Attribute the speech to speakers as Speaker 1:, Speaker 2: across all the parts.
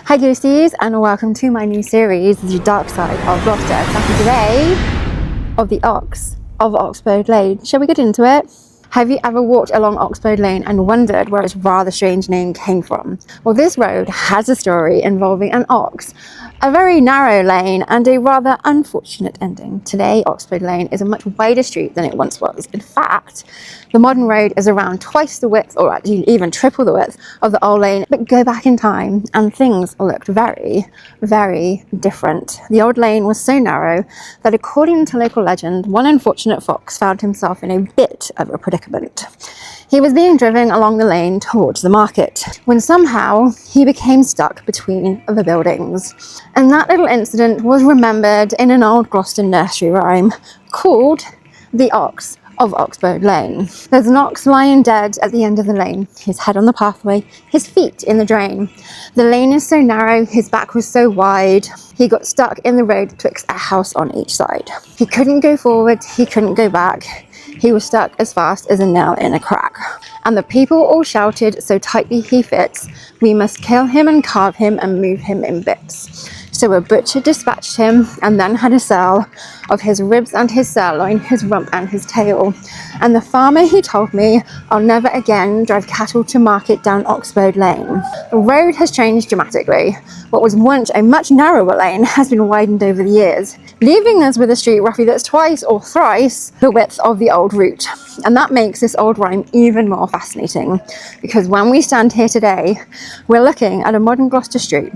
Speaker 1: Hi Ghosties, and welcome to my new series, The Dark Side of Gloucester. Chapter today of the Ox of Oxbode Lane. Shall we get into it? Have you ever walked along Oxbode Lane and wondered where its rather strange name came from? Well, this road has a story involving an ox, a very narrow lane, and a rather unfortunate ending. Today, Oxbode Lane is a much wider street than it once was. In fact, the modern road is around twice the width, or actually even triple the width, of the old lane. But go back in time and things looked very, very different. The old lane was so narrow that, according to local legend, one unfortunate fox found himself in a bit of a predicament. He was being driven along the lane towards the market when somehow he became stuck between the buildings. And that little incident was remembered in an old Gloucester nursery rhyme called The Ox of Oxbode Lane. There's an ox lying dead at the end of the lane, his head on the pathway, his feet in the drain. The lane is so narrow, his back was so wide, he got stuck in the road betwixt a house on each side. He couldn't go forward, he couldn't go back. He was stuck as fast as a nail in a crack. And the people all shouted, so tightly he fits, we must kill him and carve him and move him in bits. So a butcher dispatched him and then had a sale of his ribs and his sirloin, his rump and his tail. And the farmer, he told me, I'll never again drive cattle to market down Oxbode Lane. The road has changed dramatically. What was once a much narrower lane has been widened over the years, leaving us with a street roughly that's twice or thrice the width of the old route. And that makes this old rhyme even more fascinating, because when we stand here today, we're looking at a modern Gloucester street,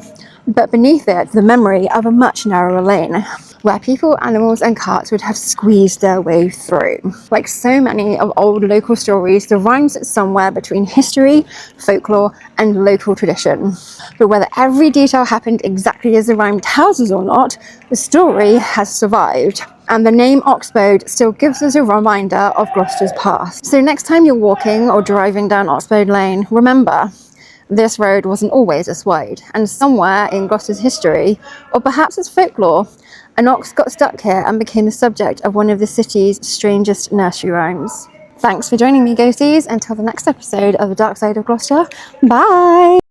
Speaker 1: but beneath it, the memory of a much narrower lane, where people, animals and carts would have squeezed their way through. Like so many of old local stories, the rhyme sits somewhere between history, folklore and local tradition. But whether every detail happened exactly as the rhyme tells us or not, the story has survived. And the name Oxbode still gives us a reminder of Gloucester's past. So next time you're walking or driving down Oxbode Lane, remember, this road wasn't always this wide, and somewhere in Gloucester's history, or perhaps its folklore, an ox got stuck here and became the subject of one of the city's strangest nursery rhymes. Thanks for joining me, Ghosties. Until the next episode of The Dark Side of Gloucester, bye!